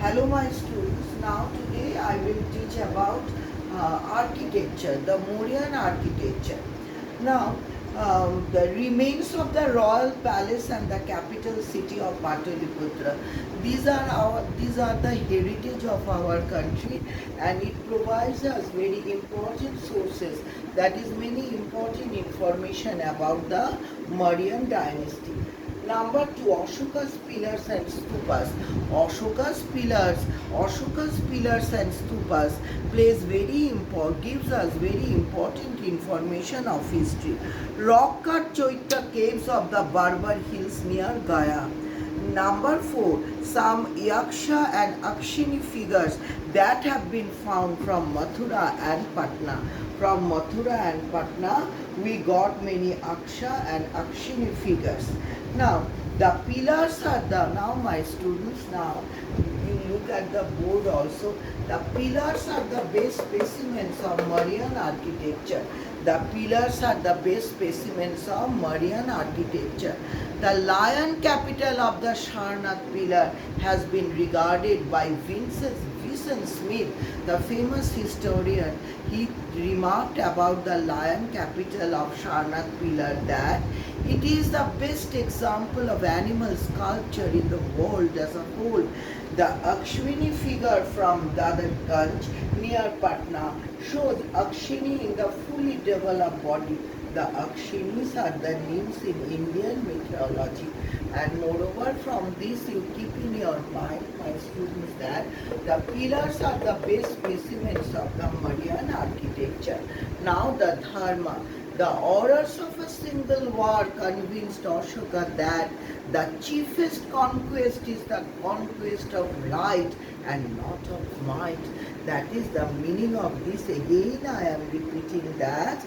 Hello my students, now today I will teach about architecture, the Mauryan architecture. Now, the remains of the royal palace and the capital city of Pataliputra. These are the heritage of our country, and it provides us very important sources, that is many important information about the Mauryan dynasty. Number two, Ashoka's pillars and stupas. Ashoka's pillars and stupas gives us very important information of history. Rock cut Choitya caves of the Barbar Hills near Gaya. Number four, some Yaksha and Akshini figures that have been found from Mathura and Patna. From Mathura and Patna, we got many Aksha and Akshini figures. Now, the pillars are now my students, now you look at the board also. The pillars are the best specimens of Mauryan architecture. The pillars are the best specimens of Mauryan architecture. The lion capital of the Sarnath pillar has been regarded by Vincent Smith, the famous historian. He remarked about the lion capital of Sarnath pillar that it is the best example of animal sculpture in the world as a whole. The Akshini figure from Dadarganj near Patna shows Akshini in the fully developed body. The Akshinis are the names in Indian mythology. And moreover, from this you keep in your mind, my students, that the pillars are the best specimens of the Mauryan architecture. Now the Dharma. The horrors of a single war convinced Ashoka that the chiefest conquest is the conquest of right and not of might. That is the meaning of this. Again, I am repeating that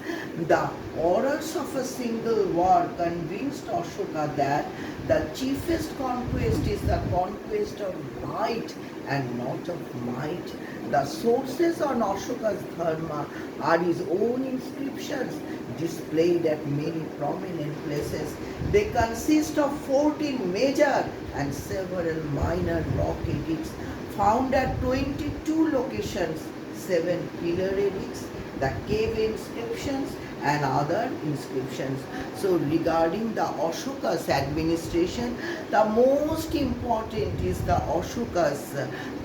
the horrors of a single war convinced Ashoka that the chiefest conquest is the conquest of right and not of might. The sources on Ashoka's dharma are his own inscriptions displayed at many prominent places. They consist of 14 major and several minor rock edicts found at 22 locations, 7 pillar edicts, the cave inscriptions and other inscriptions. So regarding the Ashoka's administration, the most important is the Ashoka's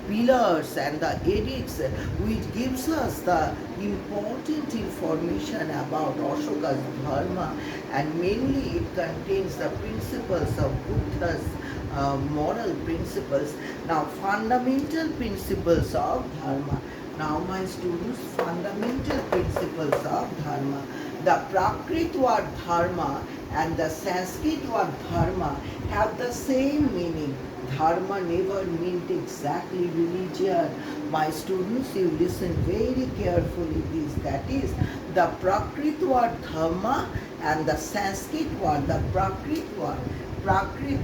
pillars and the edicts, which gives us the important information about Ashoka's dharma, and mainly it contains the principles of Buddha's moral principles. Now, fundamental principles of dharma. Now, my students, fundamental principles of dharma. The Prakrit word dharma and the Sanskrit word dharma have the same meaning. Dharma never meant exactly religion. My students, you listen very carefully this. That is, the Prakrit word dharma and the Sanskrit word, the Prakrit word, Prakrit,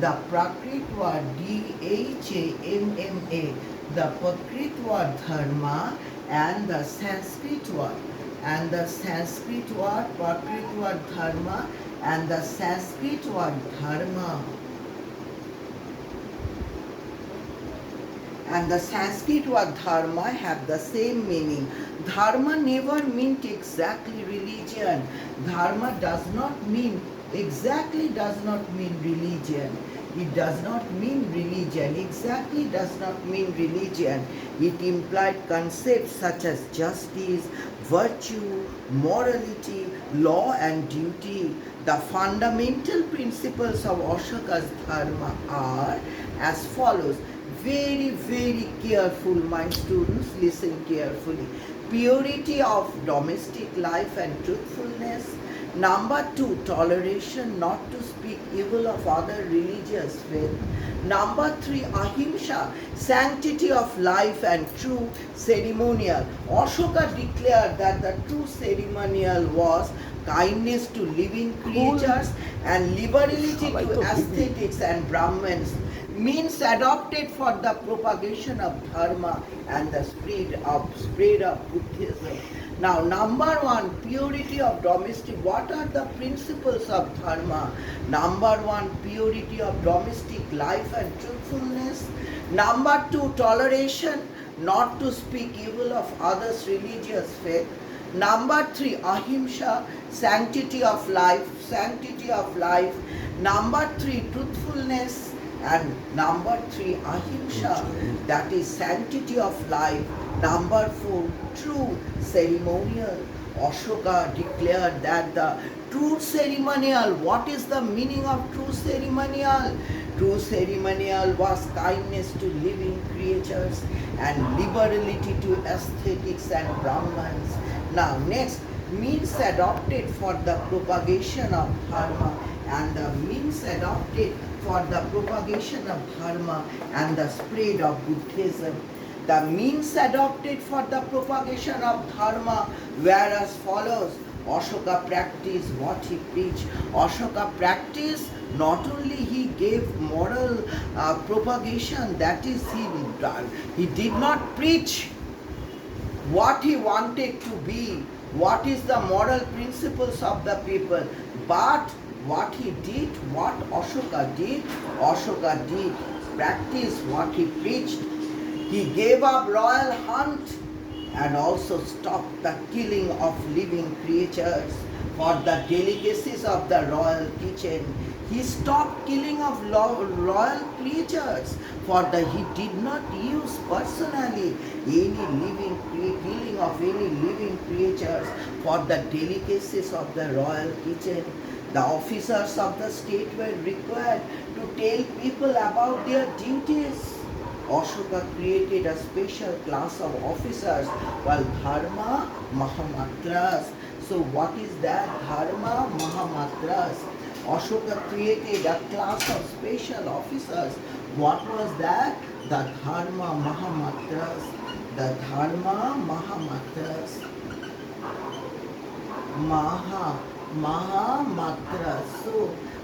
the Prakrit word, Dhamma, the Prakrit word dharma, and the Sanskrit word, Prakrit word dharma, and the Sanskrit word dharma. And the Sanskrit word dharma have the same meaning. Dharma never meant exactly religion. Dharma does not mean religion. It does not mean religion. Exactly does not mean religion. It implied concepts such as justice, virtue, morality, law and duty. The fundamental principles of Ashoka's dharma are as follows. Very, very careful, my students, listen carefully. Purity of domestic life and truthfulness. Number two, toleration, not to speak evil of other religious faith. Number three, ahimsa, sanctity of life and true ceremonial. Ashoka declared that the true ceremonial was kindness to living creatures and liberality to aesthetics and Brahmins, means adopted for the propagation of dharma and the spread of Buddhism. Now, number one, purity of domestic. What are the principles of dharma? Number one, purity of domestic life and truthfulness. Number two, toleration, not to speak evil of others' religious faith. Number three, ahimsa, sanctity of life, sanctity of life. Number three, truthfulness. And number three, ahimsa, that is sanctity of life. Number four, true ceremonial. Ashoka declared that the true ceremonial, what is the meaning of true ceremonial? True ceremonial was kindness to living creatures and liberality to aesthetics and Brahmans. Now next, means adopted for the propagation of dharma, and the means adopted for the propagation of dharma and the spread of Buddhism. The means adopted for the propagation of dharma were as follows. Ashoka practiced what he preached. Ashoka practiced, not only he gave moral propagation, that is he did not preach what he wanted to be, what is the moral principles of the people, but what he did, what Ashoka did practice what he preached. He gave up royal hunt and also stopped the killing of living creatures for the delicacies of the royal kitchen. He stopped killing of royal creatures for he did not use personally killing of any living creatures for the delicacies of the royal kitchen. The officers of the state were required to tell people about their duties. Ashoka created a special class of officers called Dharma Mahamatras. So what is that? Dharma Mahamatras. Ashoka created a class of special officers. What was that? The Dharma Mahamatras. The Dharma Mahamatras. Mahamatras. So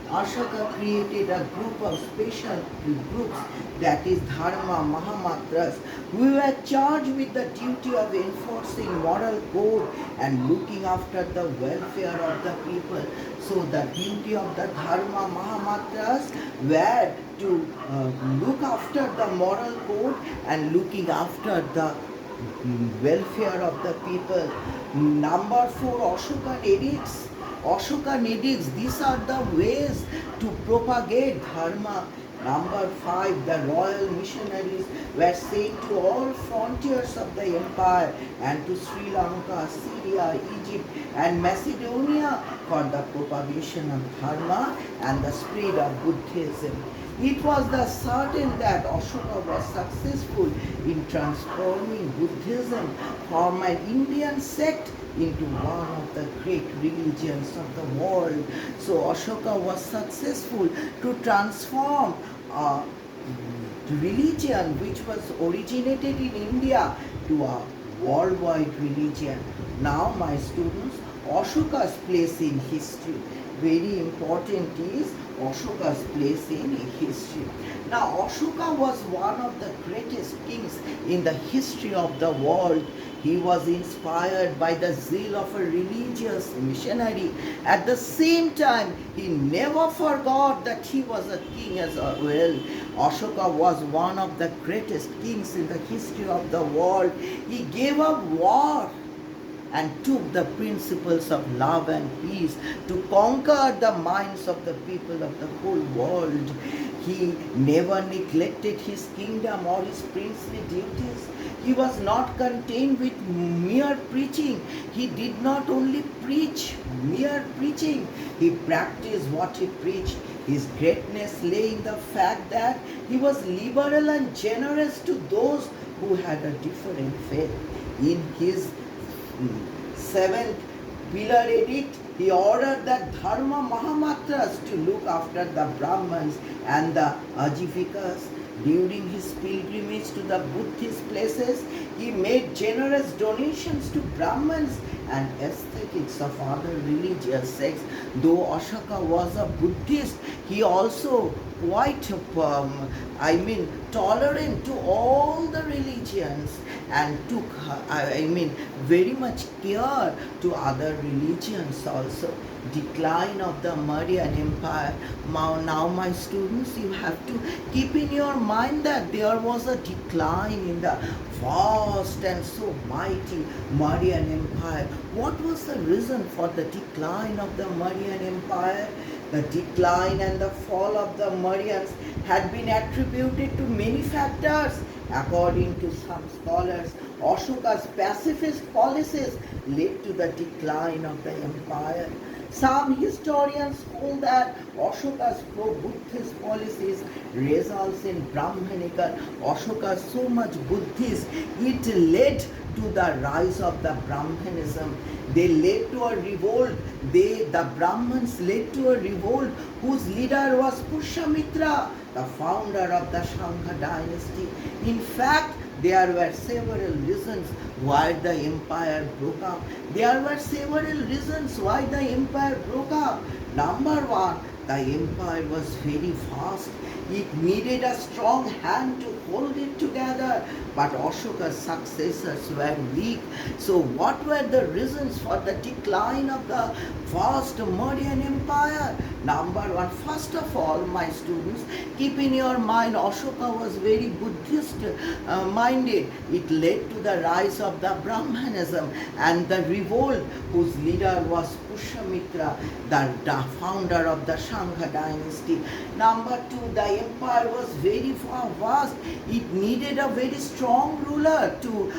Ashoka created a group of special groups, that is Dharma Mahamatras, who were charged with the duty of enforcing moral code and looking after the welfare of the people. So the duty of the Dharma Mahamatras were to look after the moral code and looking after the welfare of the people. Number four, Ashoka edicts. Ashoka edicts, these are the ways to propagate dharma. Number five, the royal missionaries were sent to all frontiers of the empire and to Sri Lanka, Syria, Egypt and Macedonia for the propagation of dharma and the spread of Buddhism. It was the certain that Ashoka was successful in transforming Buddhism from an Indian sect into one of the great religions of the world. So Ashoka was successful to transform a religion which was originated in India to a worldwide religion. Now my students, Ashoka's place in history. Very important is Ashoka's place in history. Now Ashoka was one of the greatest kings in the history of the world. He was inspired by the zeal of a religious missionary. At the same time, he never forgot that he was a king as well. Ashoka was one of the greatest kings in the history of the world. He gave up war and took the principles of love and peace to conquer the minds of the people of the whole world. He never neglected his kingdom or his princely duties. He was not contained with mere preaching. He did not only preach, mere preaching. He practiced what he preached. His greatness lay in the fact that he was liberal and generous to those who had a different faith. In his seventh pillar edict, he ordered that Dharma Mahamatras to look after the Brahmins and the Ajivikas. During his pilgrimage to the Buddhist places, he made generous donations to Brahmins and ascetics of other religious sects. Though Ashoka was a Buddhist, he also quite tolerant to all the religions. and took, I mean, very much care to other religions also. Decline of the Mauryan Empire. Now, my students, you have to keep in your mind that there was a decline in the vast and so mighty Mauryan Empire. What was the reason for the decline of the Mauryan Empire? The decline and the fall of the Mauryans had been attributed to many factors. According to some scholars, Ashoka's pacifist policies led to the decline of the empire. Some historians hold that Ashoka's pro-Buddhist policies results in Brahmanical. Ashoka so much Buddhist, it led to the rise of the Brahmanism. They led to a revolt. The Brahmins led to a revolt whose leader was Pushyamitra, the founder of the Shanga dynasty. In fact, there were several reasons why the empire broke up. There were several reasons why the empire broke up. Number one, the empire was very vast. It needed a strong hand to hold it together. But Ashoka's successors were weak. So what were the reasons for the decline of the vast Mauryan Empire? Number one, first of all, my students, keep in your mind, Ashoka was very Buddhist minded. It led to the rise of the Brahmanism and the revolt whose leader was Pushyamitra, the founder of the Shanga dynasty. Number two, the empire was very vast. It needed a very strong ruler to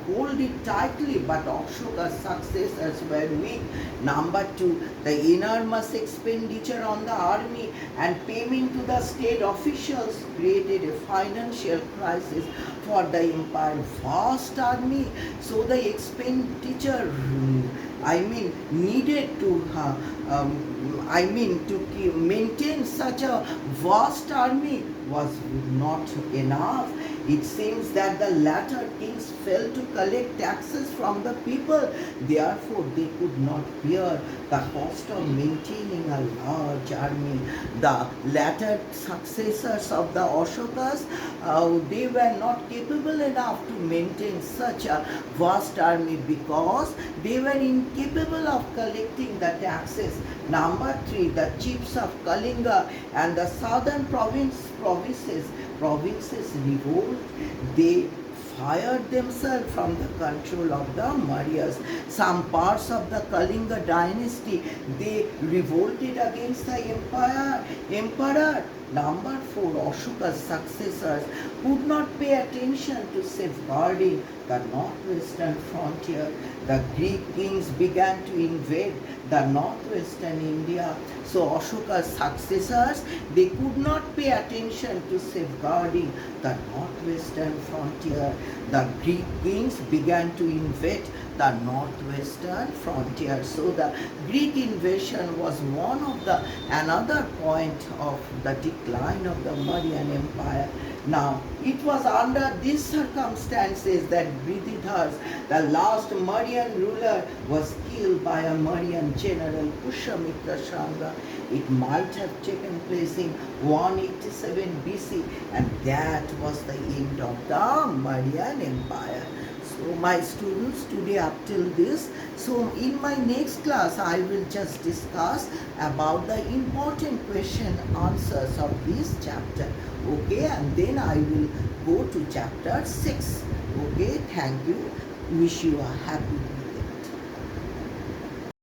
hold it tightly, but Ashoka's successors were weak. Number two, the enormous expenditure on the army and payment to the state officials created a financial crisis for the empire. Vast army, so the expenditure needed to to maintain such a vast army was not enough. It seems that the latter kings failed to collect taxes from the people. Therefore, they could not bear the cost of maintaining a large army. The latter successors of the Ashokas, they were not capable enough to maintain such a vast army because they were incapable of collecting the taxes. Number three, the chiefs of Kalinga and the southern provinces revolt. They fired themselves from the control of the Mauryas. Some parts of the Kalinga dynasty, they revolted against the emperor. Number four, Ashoka's successors could not pay attention to safeguarding the northwestern frontier. The Greek kings began to invade the northwestern India. So Ashoka's successors, they could not pay attention to safeguarding the northwestern frontier. The Greek kings began to invade the northwestern frontier. So the Greek invasion was one of the another point of the decline of the Mauryan Empire. Now, it was under these circumstances that Brididhar, the last Mauryan ruler, was killed by a Mauryan general, Pushyamitra Shanga. It might have taken place in 187 BC, and that was the end of the Mauryan Empire. So my students, today up till this, so in my next class I will just discuss about the important question answers of this chapter. Okay, and then I will go to chapter 6. Okay, thank you. Wish you a happy day.